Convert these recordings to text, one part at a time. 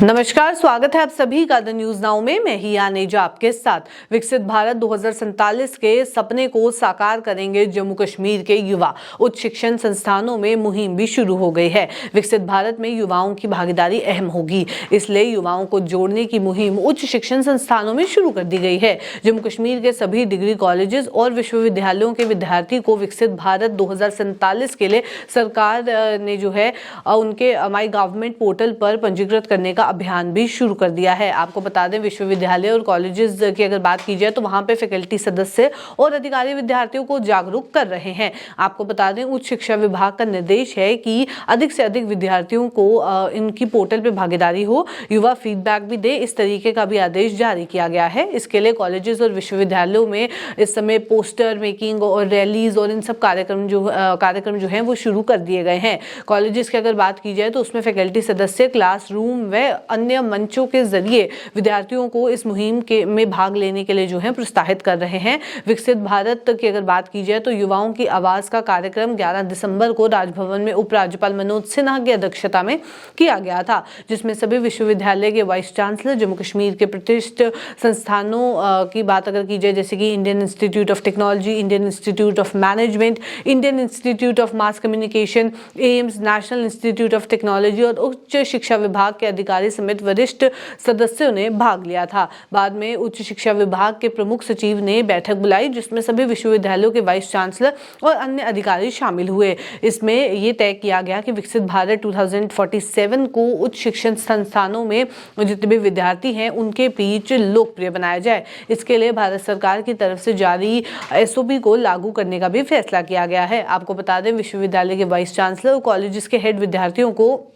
नमस्कार, स्वागत है आप सभी का द न्यूज नाउ में। मैं ही आनेजा आपके साथ। विकसित भारत 2047 के सपने को साकार करेंगे जम्मू कश्मीर के युवा। उच्च शिक्षण संस्थानों में मुहिम भी शुरू हो गई है। विकसित भारत में युवाओं की भागीदारी अहम होगी, इसलिए युवाओं को जोड़ने की मुहिम उच्च शिक्षण संस्थानों में शुरू कर दी गई है। जम्मू कश्मीर के सभी डिग्री कॉलेजेस और विश्वविद्यालयों के विद्यार्थी को विकसित भारत 2047 के लिए सरकार ने उनके माई गवर्नमेंट पोर्टल पर पंजीकृत करने का अभियान भी शुरू कर दिया है। आपको बता दें, विश्वविद्यालय और कॉलेजेस की अगर बात की जाए तो वहां पे फैकल्टी सदस्य और अधिकारी विद्यार्थियों को जागरूक कर रहे हैं। आपको बता दें, उच्च शिक्षा विभाग का निर्देश है कि अधिक से अधिक विद्यार्थियों को इनकी पोर्टल पे भागीदारी हो, युवा फीडबैक भी दे, इस तरीके का भी आदेश जारी किया गया है। इसके लिए कॉलेजेस और विश्वविद्यालयों में इस समय पोस्टर मेकिंग और रैलीज और इन सब कार्यक्रम जो है वो शुरू कर दिए गए हैं। कॉलेजेस की अगर बात की जाए तो उसमें फैकल्टी सदस्य क्लासरूम व अन्य मंचों के जरिए विद्यार्थियों को इस मुहिम में भाग लेने के लिए जो है प्रोत्साहित कर रहे हैं। विकसित भारत की अगर बात की जाए तो युवाओं की आवाज का कार्यक्रम 11 दिसंबर को राजभवन में उपराज्यपाल मनोज सिन्हा की अध्यक्षता में किया गया था, जिसमें सभी विश्वविद्यालय के वाइस चांसलर, जम्मू कश्मीर के प्रतिष्ठित संस्थानों की बात अगर की जाए जैसे कि Indian institute of technology, Indian institute of management, Indian institute of mass communication, AIIMS, national institute of technology और उच्च शिक्षा विभाग के अधिकारी समेत वरिष्ठ सदस्यों ने भाग लिया था। बाद में उच्च शिक्षा विभाग के प्रमुख सचिव ने बैठक बुलाई, जिसमें सभी विश्वविद्यालयों के वाइस चांसलर और अन्य अधिकारी शामिल हुए। इसमें यह तय किया गया कि विकसित भारत 2047 को उच्च शिक्षण संस्थानों में जितने भी विद्यार्थी हैं उनके बीच लोकप्रिय बनाया जाए। इसके लिए भारत सरकार की तरफ से जारी एसओपी को लागू करने का भी फैसला किया गया है। आपको बता दें, विश्वविद्यालय के वाइस चांसलर और कॉलेजेस के हेड विद्यार्थियों को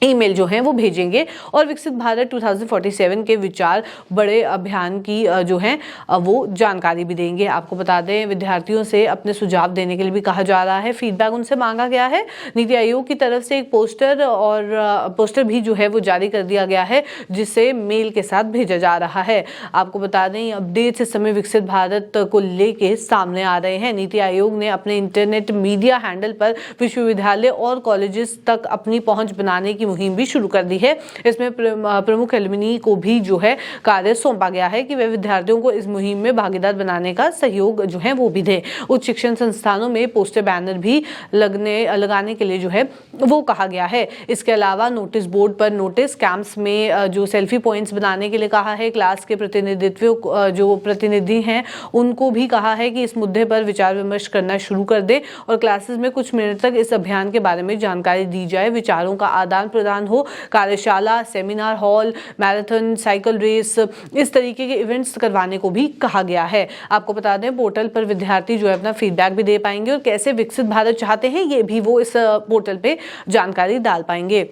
ईमेल जो है वो भेजेंगे और विकसित भारत 2047 के विचार बड़े अभियान की जो है वो जानकारी भी देंगे। आपको बता दें, विद्यार्थियों से अपने सुझाव देने के लिए भी कहा जा रहा है, फीडबैक उनसे मांगा गया है। नीति आयोग की तरफ से एक पोस्टर भी जो है वो जारी कर दिया गया है, जिसे मेल के साथ भेजा जा रहा है। आपको बता दें, अपडेट्स इस समय विकसित भारत को लेके सामने आ रहे हैं। नीति आयोग ने अपने इंटरनेट मीडिया हैंडल पर विश्वविद्यालय और कॉलेजेस तक अपनी पहुंच बनाने की मुहिम भी शुरू कर दी है। इसमें प्रमुख एलुमनी को भी जो है कार्य सौंपा गया है कि वे विद्यार्थियों को इस मुहिम में भागीदार बनाने का सहयोग जो है वो भी दे। उच्च शिक्षण संस्थानों में पोस्टर बैनर भी लगाने के लिए जो है वो कहा गया है। इसके अलावा नोटिस बोर्ड पर नोटिस, कैंप्स में जो सेल्फी पॉइंट्स बनाने के लिए कहा है। क्लास के जो प्रतिनिधि हैं उनको भी कहा है कि इस मुद्दे पर विचार विमर्श करना शुरू कर दे और क्लासेस में कुछ मिनट तक इस अभियान के बारे में जानकारी दी जाए। विचारों का आदान प्रदान हो। कार्यशाला, seminar hall, marathon, cycle race, इस तरीके के इवेंट्स करवाने को भी कहा गया है। आपको बता दें, पोर्टल पर विद्यार्थी जो है अपना फीडबैक भी दे पाएंगे और कैसे विकसित भारत चाहते हैं ये भी वो इस पोर्टल पे जानकारी डाल पाएंगे।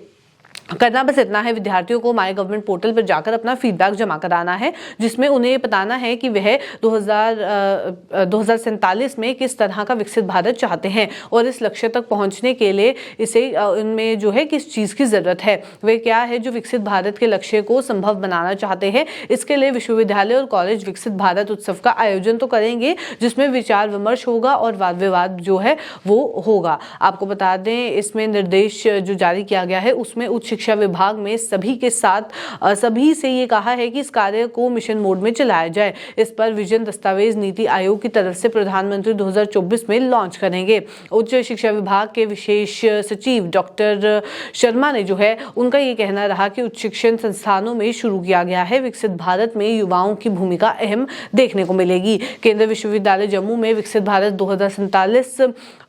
करना बस इतना है, विद्यार्थियों को माई गवर्नमेंट पोर्टल पर जाकर अपना फीडबैक जमा कराना है, जिसमें उन्हें बताना है कि वह 2047 में किस तरह का विकसित भारत चाहते हैं और इस लक्ष्य तक पहुंचने के लिए इसे उनमें जो है किस चीज़ की ज़रूरत है, वे क्या है जो विकसित भारत के लक्ष्य को संभव बनाना चाहते हैं। इसके लिए विश्वविद्यालय और कॉलेज विकसित भारत उत्सव का आयोजन तो करेंगे, जिसमें विचार विमर्श होगा और वाद विवाद जो है वो होगा। आपको बता दें, इसमें निर्देश जो जारी किया गया है उसमें उच्च शिक्षा विभाग में सभी से ये कहा है कि इस कार्य को मिशन मोड में चलाया जाए। इस पर विजन दस्तावेज नीति आयोग की तरफ से प्रधानमंत्री 2024 में लॉन्च करेंगे। उच्च शिक्षा विभाग के विशेष सचिव डॉक्टर शर्मा ने जो है उनका ये कहना रहा कि उच्च शिक्षण संस्थानों में शुरू किया गया है विकसित भारत में युवाओं की भूमिका अहम देखने को मिलेगी। केंद्रीय विश्वविद्यालय जम्मू में विकसित भारत 2047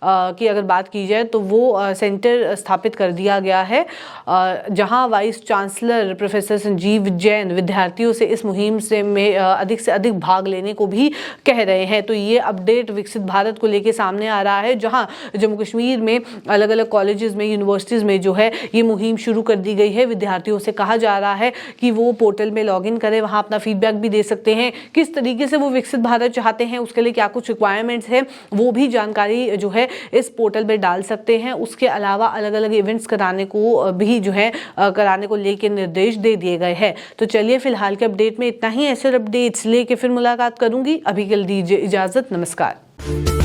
की अगर बात की जाए तो वो सेंटर स्थापित कर दिया गया है, जहां vice chancellor professor Sanjeev Jain विद्यार्थियों से इस मुहिम में अधिक से अधिक भाग लेने को भी कह रहे हैं। तो ये अपडेट विकसित भारत को लेके सामने आ रहा है, जहां जम्मू कश्मीर में अलग अलग कॉलेजेस में, यूनिवर्सिटीज में जो है ये मुहिम शुरू कर दी गई है। विद्यार्थियों से कहा जा रहा है कि वो पोर्टल में लॉगिन करें, वहां अपना फीडबैक भी दे सकते हैं, किस तरीके से वो विकसित भारत चाहते हैं, उसके लिए क्या कुछ रिक्वायरमेंट्स है वो भी जानकारी जो है इस पोर्टल पर डाल सकते हैं। उसके अलावा अलग अलग इवेंट्स कराने को भी जो है कराने को लेकर निर्देश दे दिए गए हैं। तो चलिए फिलहाल के अपडेट में इतना ही। ऐसे अपडेट्स लेके फिर मुलाकात करूंगी। अभी के लिए दीजिए इजाजत। नमस्कार।